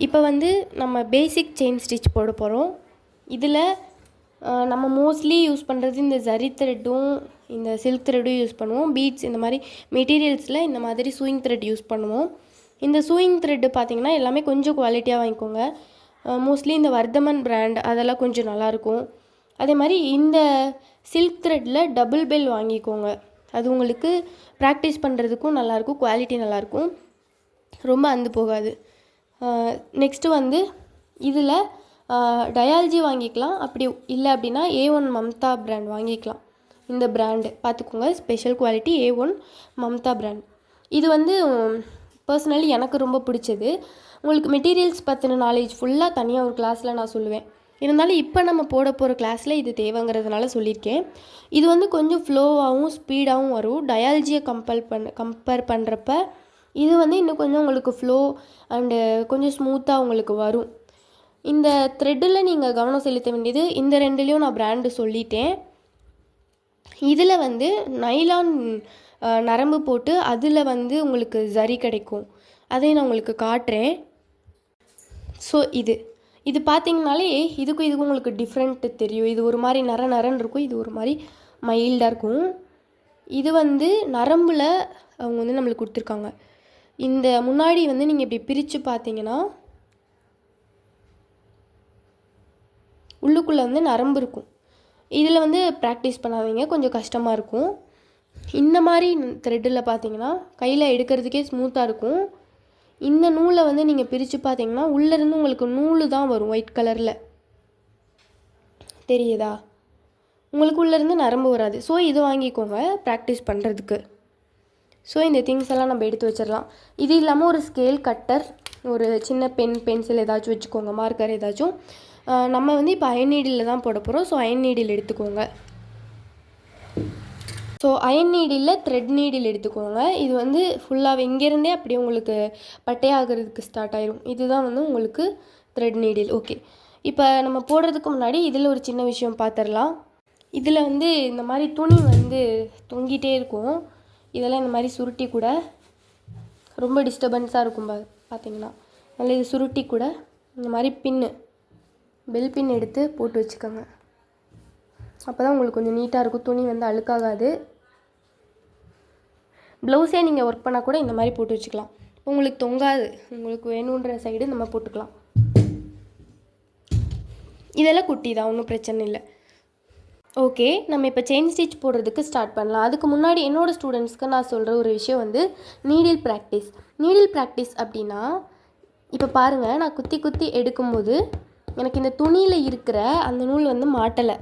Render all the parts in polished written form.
இப்போ வந்து நம்ம பேசிக் செயின் ஸ்டிச் போட போகிறோம். இதில் நம்ம மோஸ்ட்லி யூஸ் பண்ணுறது இந்த ஜரி த்ரெட்டும் இந்த சில்க் த்ரெட்டும் யூஸ் பண்ணுவோம். பீட்ஸ் இந்த மாதிரி மெட்டீரியல்ஸில் இந்த மாதிரி சூயிங் த்ரெட் யூஸ் பண்ணுவோம். இந்த சூயிங் த்ரெட்டு பார்த்திங்கன்னா எல்லாமே கொஞ்சம் குவாலிட்டியாக வாங்கிக்கோங்க. மோஸ்ட்லி இந்த வர்தமன் பிராண்ட் அதெல்லாம் கொஞ்சம் நல்லாயிருக்கும். அதே மாதிரி இந்த சில்க் த்ரெட்டில் டபுள் பெல் வாங்கிக்கோங்க. அது உங்களுக்கு ப்ராக்டிஸ் பண்ணுறதுக்கும் நல்லாயிருக்கும், குவாலிட்டி நல்லாயிருக்கும், ரொம்ப அந்து போகாது. நெக்ஸ்ட்டு வந்து இதில் டயாலஜி வாங்கிக்கலாம். அப்படி இல்லை அப்படின்னா A1 மம்தா பிராண்ட் வாங்கிக்கலாம். இந்த பிராண்டு பார்த்துக்கோங்க, special quality A1 Mamata brand. இது வந்து பர்சனலி எனக்கு ரொம்ப பிடிச்சது. உங்களுக்கு மெட்டீரியல்ஸ் பற்றின நாலேஜ் ஃபுல்லாக தனியாக ஒரு கிளாஸில் நான் சொல்லுவேன். இருந்தாலும் இப்போ நம்ம போட போகிற கிளாஸில் இது தேவைங்கிறதுனால சொல்லியிருக்கேன். இது வந்து கொஞ்சம் ஃப்ளோவாகவும் ஸ்பீடாகவும் வரும். டயாலஜியை கம்பேர் பண்ணுறப்ப இது வந்து இன்னும் கொஞ்சம் உங்களுக்கு ஃப்ளோ அண்டு கொஞ்சம் ஸ்மூத்தாக உங்களுக்கு வரும். இந்த த்ரெட்டில் நீங்கள் கவனம் செலுத்த வேண்டியது, இந்த ரெண்டுலேயும் நான் பிராண்டு சொல்லிட்டேன். இதில் வந்து நைலான் நரம்பு போட்டு அதில் வந்து உங்களுக்கு ஜரி கிடைக்கும். அதை நான் உங்களுக்கு காட்டுறேன். ஸோ இது பார்த்தீங்கனாலே இதுக்கும் உங்களுக்கு டிஃப்ரெண்ட்டு தெரியும். இது ஒரு மாதிரி நரன்னு இருக்கும், இது ஒரு மாதிரி மைல்டாக இருக்கும். இது வந்து நரம்பில் அவங்க வந்து நம்மளுக்கு கொடுத்துருக்காங்க. இந்த முன்னாடி வந்து நீங்கள் இப்படி பிரித்து பார்த்தீங்கன்னா உள்ளுக்குள்ளே வந்து நரம்பு இருக்கும். இதில் வந்து ப்ராக்டிஸ் பண்ணாதீங்க, கொஞ்சம் கஷ்டமாக இருக்கும். இந்த மாதிரி த்ரெட்டில் பார்த்தீங்கன்னா கையில் எடுக்கிறதுக்கே ஸ்மூத்தாக இருக்கும். இந்த நூலை வந்து நீங்கள் பிரித்து பார்த்தீங்கன்னா உள்ளேருந்து உங்களுக்கு நூல் தான் வரும், ஒயிட் கலரில் தெரியுதா? உங்களுக்கு உள்ளேருந்து நரம்பு வராது. ஸோ இது வாங்கிக்கோங்க ப்ராக்டிஸ் பண்ணுறதுக்கு. ஸோ இந்த திங்ஸ் எல்லாம் நம்ம எடுத்து வச்சிடலாம். இது இல்லாமல் ஒரு ஸ்கேல், கட்டர், ஒரு சின்ன பென்சில் ஏதாச்சும் வச்சுக்கோங்க, மார்க்கர் ஏதாச்சும். நம்ம வந்து இப்போ அயன் நீடில் தான் போட போகிறோம். ஸோ அயன் நீடில் எடுத்துக்கோங்க. So iron needle thread needle எடுத்துக்கோங்க. இது வந்து ஃபுல்லாக இங்கேருந்தே அப்படியே உங்களுக்கு பட்டையாகிறதுக்கு ஸ்டார்ட் ஆயிரும். இதுதான் வந்து உங்களுக்கு த்ரெட் நீடில். ஓகே, இப்போ நம்ம போடுறதுக்கு முன்னாடி இதில் ஒரு சின்ன விஷயம் பார்த்துடலாம். இதில் வந்து இந்த மாதிரி துணி வந்து தொங்கிட்டே இருக்கும். இதெல்லாம் இந்த மாதிரி சுருட்டி கூட ரொம்ப டிஸ்டர்பன்ஸாக இருக்கும். பார்த்தீங்கன்னா அதில் இது சுருட்டி கூட இந்த மாதிரி பெல் பின் எடுத்து போட்டு வச்சுக்கோங்க. அப்போ தான் உங்களுக்கு கொஞ்சம் நீட்டாக இருக்கும், துணி வந்து அழுக்காகாது. ப்ளவுஸே நீங்கள் ஒர்க் பண்ணால் கூட இந்த மாதிரி போட்டு வச்சுக்கலாம். உங்களுக்கு தொங்காது, உங்களுக்கு வேணுன்ற சைடு நம்ம போட்டுக்கலாம். இதெல்லாம் குட்டி தான், ஒன்றும் பிரச்சனை இல்லை. ஓகே, நம்ம இப்போ செயின் ஸ்டிச் போடுறதுக்கு ஸ்டார்ட் பண்ணலாம். அதுக்கு முன்னாடி என்னோடய ஸ்டூடெண்ட்ஸ்க்கு நான் சொல்கிற ஒரு விஷயம் வந்து நீடில் ப்ராக்டிஸ் அப்படின்னா, இப்போ பாருங்கள், நான் குத்தி எடுக்கும்போது எனக்கு இந்த துணியில் இருக்கிற அந்த நூல் வந்து மாட்டலை.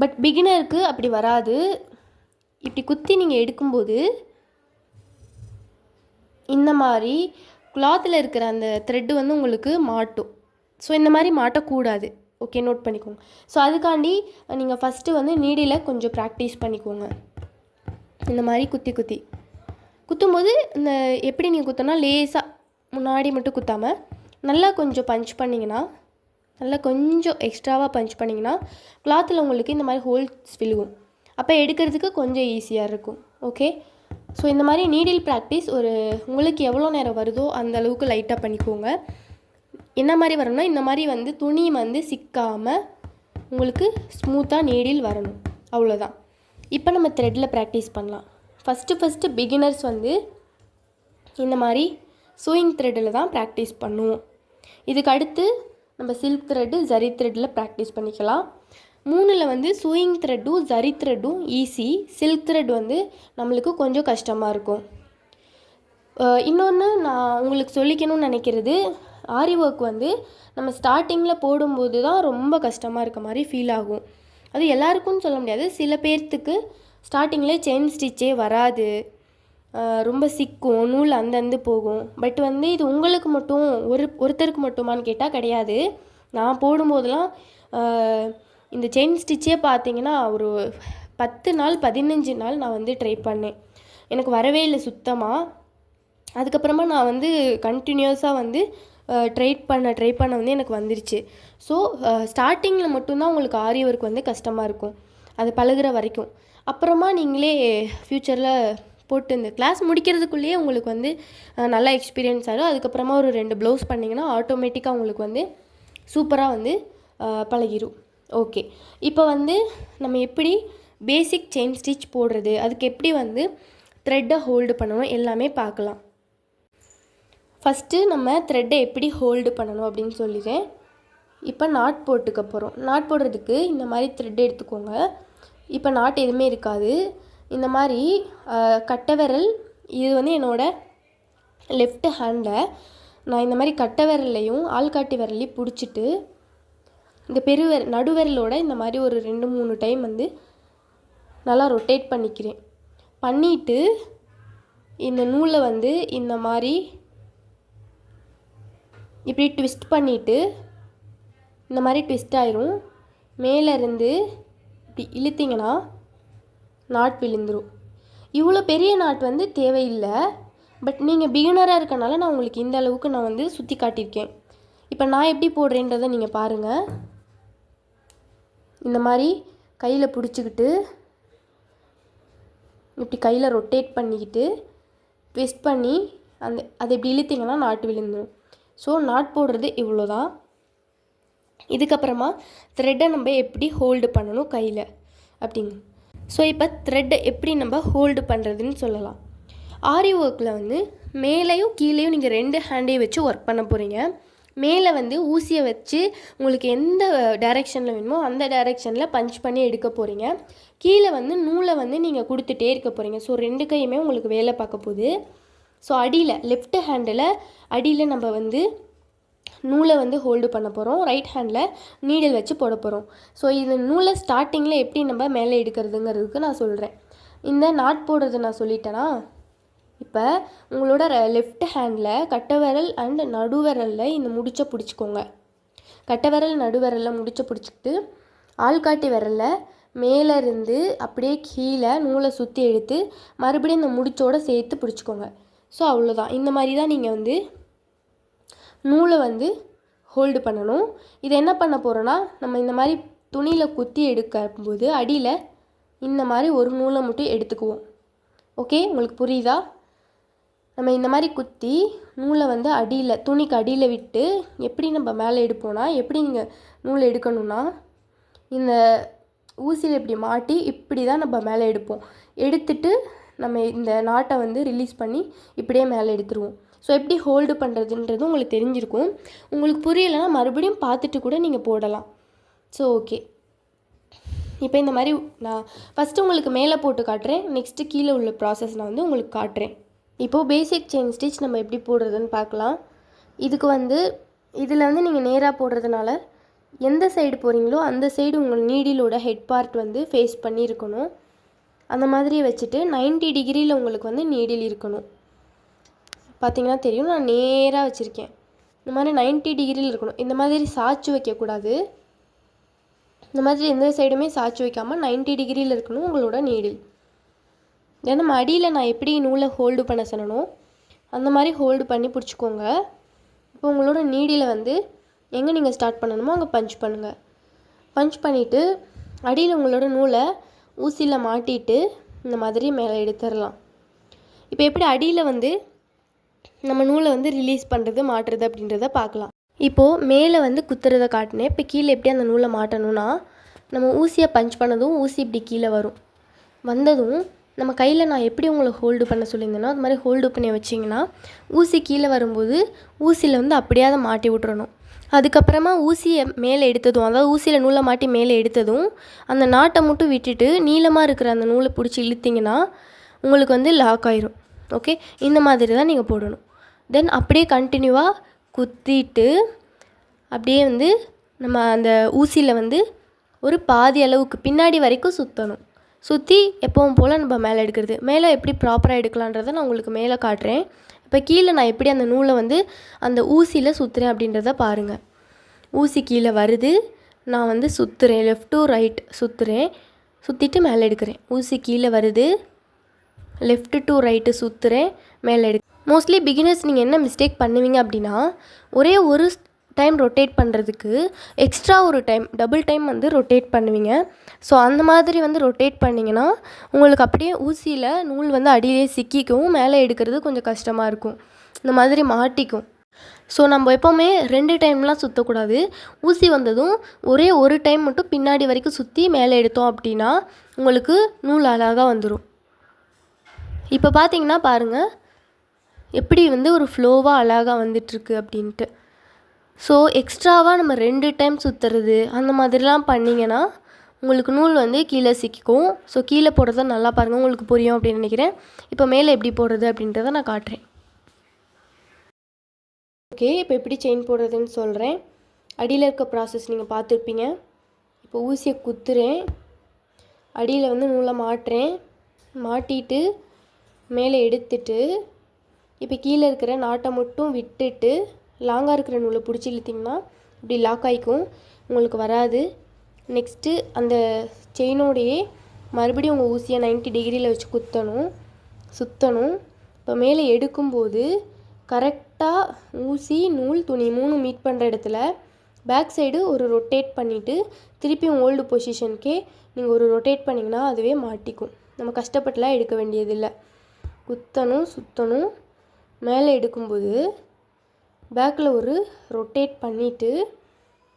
பட் பிகினருக்கு அப்படி வராது. இப்படி குத்தி நீங்கள் எடுக்கும்போது இந்த மாதிரி கிளாத்தில் இருக்கிற அந்த த்ரெட்டு வந்து உங்களுக்கு மாட்டும். ஸோ இந்த மாதிரி மாட்டக்கூடாது. ஓகே, நோட் பண்ணிக்கோங்க. ஸோ அதுக்காண்டி நீங்கள் ஃபஸ்ட்டு வந்து நீடில் கொஞ்சம் ப்ராக்டிஸ் பண்ணிக்கோங்க. இந்த மாதிரி குத்தும்போது இந்த எப்படி நீங்கள் குத்தனா லேசாக முன்னாடி மட்டும் குத்தாமல் நல்லா கொஞ்சம் பஞ்ச் பண்ணிங்கன்னா, நல்லா கொஞ்சம் எக்ஸ்ட்ராவாக பஞ்ச் பண்ணிங்கன்னா கிளாத்தில் உங்களுக்கு இந்த மாதிரி ஹோல்ஸ் விழுகும். அப்போ எடுக்கிறதுக்கு கொஞ்சம் ஈஸியாக இருக்கும். ஓகே, ஸோ இந்த மாதிரி நீடில் ப்ராக்டிஸ் உங்களுக்கு எவ்வளோ நேரம் வருதோ அந்த அளவுக்கு லைட்டாக பண்ணிக்கோங்க. என்ன மாதிரி வரணும்னா, இந்த மாதிரி வந்து துணி வந்து சிக்காமல் உங்களுக்கு ஸ்மூத்தாக நீடில் வரணும், அவ்வளோதான். இப்போ நம்ம த்ரெட்டில் ப்ராக்டிஸ் பண்ணலாம். ஃபஸ்ட்டு பிகினர்ஸ் வந்து இந்த மாதிரி சூயிங் த்ரெட்டில் தான் ப்ராக்டிஸ் பண்ணுவோம். இதுக்கு அடுத்து நம்ம சில்க் த்ரெட்டு, ஜரி த்ரெட்டில் ப்ராக்டிஸ் பண்ணிக்கலாம். 3ல் வந்து சூயிங் த்ரெட்டும் ஜரி த்ரெட்டும் ஈஸி, சில்க் த்ரெட் வந்து நம்மளுக்கு கொஞ்சம் கஷ்டமாக இருக்கும். இன்னொன்று நான் உங்களுக்கு சொல்லிக்கணும்னு நினைக்கிறது, ஆரி ஒர்க் வந்து நம்ம ஸ்டார்டிங்கில் போடும்போது தான் ரொம்ப கஷ்டமாக இருக்க மாதிரி ஃபீல் ஆகும். அது எல்லாருக்கும்னு சொல்ல முடியாது, சில பேர்த்துக்கு ஸ்டார்டிங்கில் செயின் ஸ்டிச்சே வராது, ரொம்ப சிக்கும், நூல் அந்தந்து போகும். பட் வந்து இது உங்களுக்கு மட்டும் ஒருத்தருக்கு மட்டுமான்னு கேட்டால் கிடையாது. நான் போடும்போதெல்லாம் இந்த செயின் ஸ்டிச்சே பார்த்தீங்கன்னா ஒரு 10 நாள் 15 நாள் நான் வந்து ட்ரை பண்ணேன். எனக்கு வரவே இல்லை சுத்தமாக. அதுக்கப்புறமா நான் வந்து கண்டினியூஸாக வந்து ட்ரை பண்ண வந்து எனக்கு வந்துருச்சு. ஸோ ஸ்டார்டிங்கில் மட்டும்தான் உங்களுக்கு ஆரி ஒர்க் வந்து கஷ்டமாக இருக்கும், அது பழகுற வரைக்கும். அப்புறமா நீங்களே ஃப்யூச்சரில் போட்டு இந்த கிளாஸ் முடிக்கிறதுக்குள்ளேயே உங்களுக்கு வந்து நல்லா எக்ஸ்பீரியன்ஸ் ஆகிடும். அதுக்கப்புறமா ஒரு 2 ப்ளவுஸ் பண்ணிங்கன்னா ஆட்டோமேட்டிக்காக உங்களுக்கு வந்து சூப்பராக வந்து பழகிடும். ஓகே, இப்போ வந்து நம்ம எப்படி பேசிக் செயின் ஸ்டிச் போடுறது, அதுக்கு எப்படி வந்து த்ரெட்டை ஹோல்டு பண்ணணும் எல்லாமே பார்க்கலாம். ஃபஸ்ட்டு நம்ம த்ரெட்டை எப்படி ஹோல்டு பண்ணணும் அப்படின்னு சொல்லிடுறேன். இப்போ நாட் போட்டுக்க போகிறோம். நாட் போடுறதுக்கு இந்த மாதிரி த்ரெட் எடுத்துக்கோங்க. இப்போ நாட் எதுவுமே இருக்காது. இந்த மாதிரி கட்டை விரல், இது வந்து என்னோடய லெஃப்ட் ஹேண்டில் நான் இந்த மாதிரி கட்டை விரல்லையும் ஆள்காட்டி விரலையும் பிடிச்சிட்டு இந்த நடுவிரலோட இந்த மாதிரி ஒரு 2-3 டைம் வந்து நல்லா ரொட்டேட் பண்ணிக்கிறேன். பண்ணிவிட்டு இந்த நூலை வந்து இந்த மாதிரி இப்படி ட்விஸ்ட் பண்ணிவிட்டு இந்த மாதிரி ட்விஸ்ட் ஆயிரும். மேலேருந்து இப்படி இழுத்திங்கன்னா நாட் விழுந்துடும். இவ்வளோ பெரிய நாட் வந்து தேவையில்லை. பட் நீங்கள் பிகினராக இருக்கனால நான் உங்களுக்கு இந்த அளவுக்கு நான் வந்து சுற்றி காட்டியிருக்கேன். இப்போ நான் எப்படி போடுறேன்றதை நீங்கள் பாருங்கள். இந்த மாதிரி கையில் பிடிச்சிக்கிட்டு இப்படி கையில் ரொட்டேட் பண்ணிக்கிட்டு ட்விஸ்ட் பண்ணி அதை இப்படி இழுத்திங்கன்னா நாட்டு விழுந்துடும். ஸோ நாட் போடுறது இவ்வளோ தான். இதுக்கப்புறமா த்ரெட்டை நம்ம எப்படி ஹோல்டு பண்ணணும் கையில் அப்படிங்க. ஸோ இப்போ த்ரெட்டை எப்படி நம்ம ஹோல்டு பண்ணுறதுன்னு சொல்லலாம். ஆரி ஒர்க்கில் வந்து மேலேயும் கீழேயும் நீங்கள் 2 ஹேண்டையும் வச்சு ஒர்க் பண்ண போகிறீங்க. மேலே வந்து ஊசியை வச்சு உங்களுக்கு எந்த டைரெக்ஷனில் வேணுமோ அந்த டைரெக்ஷனில் பஞ்ச் பண்ணி எடுக்க போகிறீங்க. கீழே வந்து நூலை வந்து நீங்கள் கொடுத்துட்டே இருக்க போகிறீங்க. ஸோ 2 கையுமே உங்களுக்கு வேலை பார்க்க போகுது. ஸோ அடியில் லெஃப்ட் ஹேண்டில் அடியில் நம்ம வந்து நூலை வந்து ஹோல்டு பண்ண போகிறோம். ரைட் ஹேண்டில் நீடில் வச்சு போட போகிறோம். ஸோ இது நூலை ஸ்டார்டிங்கில் எப்படி நம்ம மேலே எடுக்கிறதுங்கிறதுக்கு நான் சொல்கிறேன். இந்த நாட் போடுறது நான் சொல்லிட்டேன்னா, இப்போ உங்களோட லெஃப்ட் ஹேண்டில் கட்டை விரல் அண்ட் நடுவிரலில் இந்த முடிச்சை பிடிச்சிக்கோங்க. கட்டை விரல் நடுவிரலில் முடிச்சை பிடிச்சிக்கிட்டு ஆள்காட்டி விரலில் மேலே இருந்து அப்படியே கீழே நூலை சுற்றி எடுத்து மறுபடியும் இந்த முடிச்சோடு சேர்த்து பிடிச்சிக்கோங்க. ஸோ அவ்வளோதான். இந்த மாதிரி தான் நீங்கள் வந்து நூலை வந்து ஹோல்டு பண்ணணும். இதை என்ன பண்ண போகிறோன்னா, நம்ம இந்த மாதிரி துணியில் குத்தி எடுக்கும்போது அடியில் இந்த மாதிரி ஒரு நூலை மட்டும் எடுத்துக்குவோம். ஓகே, உங்களுக்கு புரியுதா? நம்ம இந்த மாதிரி குத்தி நூலை வந்து அடியில் துணிக்கு அடியில் விட்டு எப்படி நம்ம மேலே எடுப்போம்னா, எப்படி நீங்கள் நூலை எடுக்கணும்னா இந்த ஊசியில் இப்படி மாட்டி இப்படி தான் நம்ம மேலே எடுப்போம். எடுத்துட்டு நம்ம இந்த நாட்டை வந்து ரிலீஸ் பண்ணி இப்படியே மேலே எடுத்துருவோம். ஸோ எப்படி ஹோல்டு பண்ணுறதுன்றது உங்களுக்கு தெரிஞ்சிருக்கும். உங்களுக்கு புரியலைன்னா மறுபடியும் பார்த்துட்டு கூட நீங்கள் போடலாம். ஸோ ஓகே, இப்போ இந்த மாதிரி நான் ஃபஸ்ட்டு உங்களுக்கு மேலே போட்டு காட்டுறேன். நெக்ஸ்ட்டு கீழே உள்ள ப்ராசஸ் நான் வந்து உங்களுக்கு காட்டுறேன். இப்போது பேசிக் செயின் ஸ்டிச் நம்ம எப்படி போடுறதுன்னு பார்க்கலாம். இதுக்கு வந்து இதில் வந்து நீங்கள் நேராக போடுறதுனால எந்த சைடு போகிறீங்களோ அந்த சைடு உங்கள் நீடிலோட ஹெட் பார்ட் வந்து ஃபேஸ் பண்ணி இருக்கணும். அந்த மாதிரி வச்சுட்டு 90 டிகிரியில் உங்களுக்கு வந்து நீடில் இருக்கணும். பார்த்திங்கன்னா தெரியும், நான் நேராக வச்சுருக்கேன். இந்த மாதிரி 90 டிகிரியில் இருக்கணும். இந்த மாதிரி சாய்ச்சி வைக்கக்கூடாது. இந்த மாதிரி எந்த சைடுமே சாய்ச்சி வைக்காமல் 90 டிகிரியில் இருக்கணும் உங்களோட நீடில். ஏன்னா மடியில் நான் எப்படி நூலை ஹோல்டு பண்ண சொன்னனோ அந்த மாதிரி ஹோல்டு பண்ணி பிடிச்சிக்கோங்க. இப்போ உங்களோட நீடில் வந்து எங்கே நீங்கள் ஸ்டார்ட் பண்ணணுமோ அங்கே பஞ்ச் பண்ணுங்கள். பஞ்ச் பண்ணிவிட்டு அடியில் உங்களோட நூலை ஊசியில் மாட்டிட்டு இந்த மாதிரி மேலே எடுத்துடலாம். இப்போ எப்படி அடியில் வந்து நம்ம நூலை வந்து ரிலீஸ் பண்ணுறது மாட்டுறது அப்படின்றத பார்க்கலாம். இப்போது மேலே வந்து குத்துறதை காட்டினேன். இப்போ கீழே எப்படி அந்த நூலை மாட்டணும்னா, நம்ம ஊசியை பஞ்ச் பண்ணதும் ஊசி இப்படி கீழே வந்ததும் நம்ம கையில் நான் எப்படி உங்களை ஹோல்டு பண்ண சொல்லியிருந்தேனோ அது மாதிரி ஹோல்டு பண்ணி வச்சிங்கன்னா ஊசி கீழே வரும்போது ஊசியில் வந்து அப்படியே அதை மாட்டி விட்றணும். அதுக்கப்புறமா ஊசியை மேலே எடுத்ததும், அதாவது ஊசியில் நூலை மாட்டி மேலே எடுத்ததும் அந்த நாட்டை மட்டும் விட்டுட்டு நீளமாக இருக்கிற அந்த நூலை பிடிச்சி இழுத்திங்கன்னா உங்களுக்கு வந்து லாக் ஆயிரும். ஓகே, இந்த மாதிரி தான் நீங்கள் போடணும். தென் அப்படியே கண்டினியூவாக குத்திட்டு அப்படியே வந்து நம்ம அந்த ஊசியில் வந்து ஒரு பாதி அளவுக்கு பின்னாடி வரைக்கும் சுற்றணும். சுற்றி எப்பவும் போல் நம்ம மேலே எடுக்கிறது. மேலே எப்படி ப்ராப்பராக எடுக்கலான்றதை நான் உங்களுக்கு மேலே காட்டுறேன். இப்போ கீழே நான் எப்படி அந்த நூலை வந்து அந்த ஊசியில் சுற்றுறேன் அப்படின்றத பாருங்கள். ஊசி கீழே வருது, நான் வந்து சுற்றுறேன், லெஃப்ட் டு ரைட் சுற்றுறேன், சுற்றிட்டு மேலே எடுக்கிறேன். ஊசி கீழே வருது, லெஃப்ட் டு ரைட்டு சுற்றுறேன், மேலே மோஸ்ட்லி பிகினர்ஸ் நீங்கள் என்ன மிஸ்டேக் பண்ணுவீங்க அப்படின்னா, ஒரே ஒரு டைம் ரொட்டேட் பண்ணுறதுக்கு எக்ஸ்ட்ரா ஒரு டைம் டபுள் டைம் வந்து ரொட்டேட் பண்ணுவீங்க. ஸோ அந்த மாதிரி வந்து ரொட்டேட் பண்ணிங்கன்னா உங்களுக்கு அப்படியே ஊசியில் நூல் வந்து அடியிலே சிக்கிக்கும், மேலே எடுக்கிறது கொஞ்சம் கஷ்டமாக இருக்கும், இந்த மாதிரி மாட்டிக்கும். ஸோ நம்ம எப்போவுமே 2 டைம்லாம் சுற்றக்கூடாது. ஊசி வந்ததும் ஒரே ஒரு டைம் மட்டும் பின்னாடி வரைக்கும் சுற்றி மேலே எடுத்தோம் அப்படின்னா உங்களுக்கு நூல் அழகாக வந்துடும். இப்போ பார்த்தீங்கன்னா பாருங்கள் எப்படி வந்து ஒரு ஃப்ளோவாக அழகாக வந்துட்டுருக்கு அப்படின்ட்டு. ஸோ எக்ஸ்ட்ராவாக நம்ம 2 டைம் சுற்றுறது அந்த மாதிரிலாம் பண்ணிங்கன்னா உங்களுக்கு நூல் வந்து கீழே சிக்கிக்கும். ஸோ கீழே போடுறத நல்லா பாருங்கள், உங்களுக்கு புரியும் அப்படின்னு நினைக்கிறேன். இப்போ மேலே எப்படி போடுறது அப்படின்றத நான் காட்டுறேன். ஓகே, இப்போ எப்படி செயின் போடுறதுன்னு சொல்கிறேன். அடியில் இருக்க ப்ராசஸ் நீங்கள் பார்த்துருப்பீங்க. இப்போ ஊசியை குத்துறேன், அடியில் வந்து நூலை மாட்டுறேன், மாட்டிட்டு மேலே எடுத்துட்டு இப்போ கீழே இருக்கிற நாட்டை மட்டும் விட்டுட்டு லாங்காக இருக்கிற நூலை பிடிச்சி இழுத்திங்கன்னா இப்படி லாக் ஆகிக்கும், உங்களுக்கு வராது. நெக்ஸ்ட்டு அந்த செயினோடையே மறுபடியும் உங்கள் ஊசியை 90 டிகிரியில் வச்சு சுற்றணும். இப்போ மேலே எடுக்கும்போது கரெக்டாக ஊசி நூல் துணி 3 மீட் பண்ணுற இடத்துல பேக் சைடு ஒரு ரொட்டேட் பண்ணிவிட்டு திருப்பியும் ஓல்டு பொசிஷனுக்கே நீங்கள் ஒரு ரொட்டேட் பண்ணிங்கன்னா அதுவே மாட்டிக்கும். நம்ம கஷ்டப்பட்டுலாம் எடுக்க வேண்டியதில்லை. சுற்றணும். மேலே எடுக்கும்போது பேக்கில் ஒரு ரொட்டேட் பண்ணிவிட்டு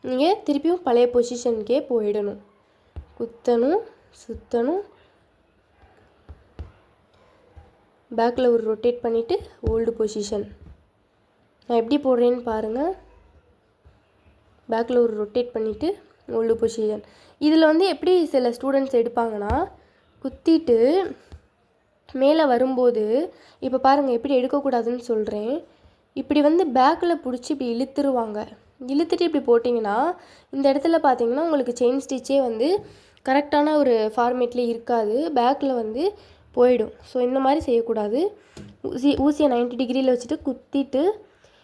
நீங்கள் திருப்பியும் பழைய பொசிஷனுக்கே போயிடணும். சுற்றணும், பேக்கில் ஒரு ரொட்டேட் பண்ணிவிட்டு ஓல்டு பொசிஷன். நான் எப்படி போடுறேன்னு பாருங்கள். பேக்கில் ஒரு ரொட்டேட் பண்ணிவிட்டு ஓல்டு பொசிஷன். இதில் வந்து எப்படி சில ஸ்டூடெண்ட்ஸ் எடுப்பாங்கன்னா குத்திட்டு மேலே வரும்போது இப்போ பாருங்கள் எப்படி எடுக்கக்கூடாதுன்னு சொல்கிறேன். இப்படி வந்து பேக்கில் பிடிச்சி இப்படி இழுத்துட்டு இப்படி போட்டிங்கன்னா இந்த இடத்துல பார்த்தீங்கன்னா உங்களுக்கு செயின் ஸ்டிச்சே வந்து கரெக்டான ஒரு ஃபார்மேட்லேயே இருக்காது, பேக்கில் வந்து போயிடும். ஸோ இந்த மாதிரி செய்யக்கூடாது. ஊசியை 90 டிகிரியில் வச்சுட்டு குத்திட்டு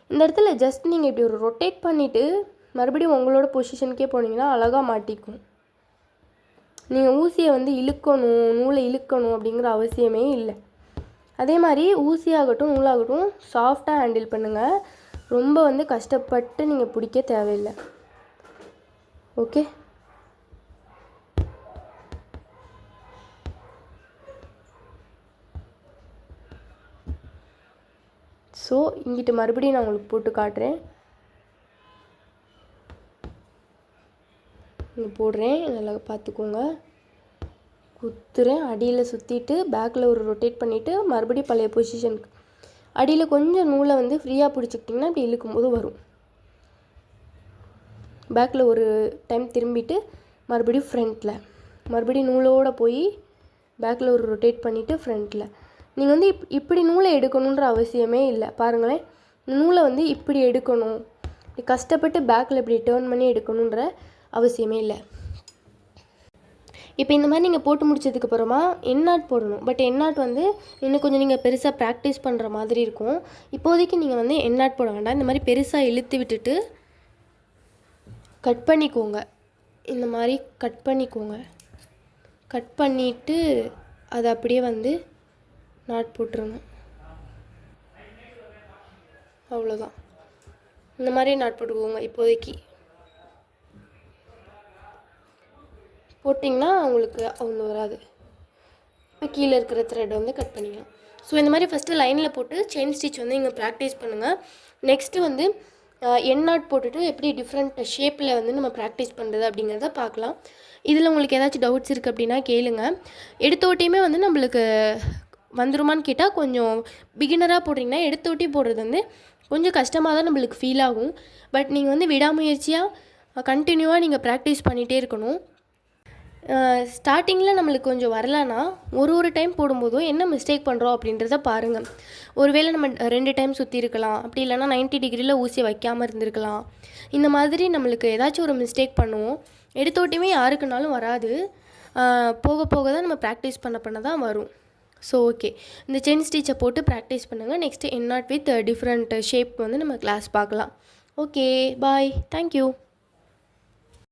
இந்த இடத்துல ஜஸ்ட் நீங்கள் இப்படி ஒரு ரொட்டேட் பண்ணிவிட்டு மறுபடியும் உங்களோட பொசிஷனுக்கே போனீங்கன்னா அழகாக மாட்டிக்கும். நீங்கள் ஊசியை வந்து நூலை இழுக்கணும் அப்படிங்கிற அவசியமே இல்லை. அதே மாதிரி ஊசியாகட்டும் நூலாகட்டும் சாஃப்டாக ஹேண்டில் பண்ணுங்கள். ரொம்ப வந்து கஷ்டப்பட்டு நீங்கள் பிடிக்க தேவையில்லை. ஓகே, ஸோ இங்கிட்டு மறுபடியும் நான் உங்களுக்கு போட்டு காட்டுறேன். போடுறேன், நல்லா பார்த்துக்கோங்க. குத்துறேன், அடியில் சுற்றிட்டு பேக்கில் ஒரு ரொட்டேட் பண்ணிவிட்டு மறுபடியும் பழைய பொசிஷனுக்கு அடியில் கொஞ்சம் நூலை வந்து ஃப்ரீயாக பிடிச்சிக்கிட்டிங்கன்னா இப்படி இழுக்கும்போது வரும். பேக்கில் ஒரு டைம் திரும்பிட்டு மறுபடியும் ஃப்ரண்ட்டில் மறுபடியும் நூலோடு போய் பேக்கில் ஒரு ரொட்டேட் பண்ணிவிட்டு ஃப்ரண்ட்டில். நீங்கள் வந்து இப்படி நூலை எடுக்கணுன்ற அவசியமே இல்லை. பாருங்களேன், நூலை வந்து இப்படி எடுக்கணும், இப்படி கஷ்டப்பட்டு பேக்கில் இப்படி டேர்ன் பண்ணி எடுக்கணுன்ற அவசியமே இல்லை. இப்போ இந்த மாதிரி நீங்கள் போட்டு முடிச்சதுக்கப்புறமா எண்ணாட் போடணும். பட் எண்ணாட் வந்து இன்னும் கொஞ்சம் நீங்கள் பெருசாக ப்ராக்டிஸ் பண்ணுற மாதிரி இருக்கும். இப்போதைக்கு நீங்கள் வந்து எண்ணாட் போட வேண்டாம். இந்த மாதிரி பெருசாக இழுத்து விட்டுட்டு கட் பண்ணிக்கோங்க. இந்த மாதிரி கட் பண்ணிவிட்டு அதை அப்படியே வந்து நாட் போட்டுருங்க. அவ்வளோதான். இந்த மாதிரி நாட் போட்டுக்கோங்க. இப்போதைக்கு போட்டிங்கன்னா உங்களுக்கு அவ்வளோ வராது. இப்போ கீழே இருக்கிற த்ரெட் வந்து கட் பண்ணிக்கலாம். ஸோ இந்த மாதிரி ஃபஸ்ட்டு லைனில் போட்டு செயின் ஸ்டிச் வந்து இங்கே ப்ராக்டிஸ் பண்ணுங்கள். நெக்ஸ்ட்டு வந்து எண்ணாட் போட்டுட்டு எப்படி டிஃப்ரெண்ட் ஷேப்பில் வந்து நம்ம ப்ராக்டிஸ் பண்ணுறது அப்படிங்கிறத பார்க்கலாம். இதில் உங்களுக்கு ஏதாச்சும் டவுட்ஸ் இருக்குது அப்படின்னா கேளுங்க. எடுத்தோட்டியுமே வந்து நம்மளுக்கு வந்துருமான்னு கேட்டால் கொஞ்சம் பிகினராக போடுறீங்கன்னா எடுத்தோட்டி போடுறது வந்து கொஞ்சம் கஷ்டமாக தான் நம்மளுக்கு ஃபீல் ஆகும். பட் நீங்கள் வந்து விடாமுயற்சியாக கண்டினியூவாக நீங்கள் ப்ராக்டிஸ் பண்ணிகிட்டே இருக்கணும். ஸ்டார்டிங்கில் நம்மளுக்கு கொஞ்சம் வரலன்னா ஒரு டைம் போடும்போதும் என்ன மிஸ்டேக் பண்ணுறோம் அப்படின்றத பாருங்கள். ஒருவேளை நம்ம 2 டைம் சுற்றிருக்கலாம், அப்படி இல்லைனா 90 டிகிரியில் ஊசியை வைக்காமல் இருந்திருக்கலாம். இந்த மாதிரி நம்மளுக்கு ஏதாச்சும் ஒரு மிஸ்டேக் பண்ணுவோம். எடுத்தோட்டியுமே யாருக்குனாலும் வராது. போக போக தான் நம்ம ப்ராக்டிஸ் பண்ண தான் வரும். ஸோ ஓகே, இந்த செயின் ஸ்டிச்சை போட்டு ப்ராக்டிஸ் பண்ணுங்கள். நெக்ஸ்ட்டு எண்ணாட் வித் டிஃப்ரெண்ட் ஷேப் வந்து நம்ம கிளாஸ் பார்க்கலாம். ஓகே, பாய், தேங்க்யூ.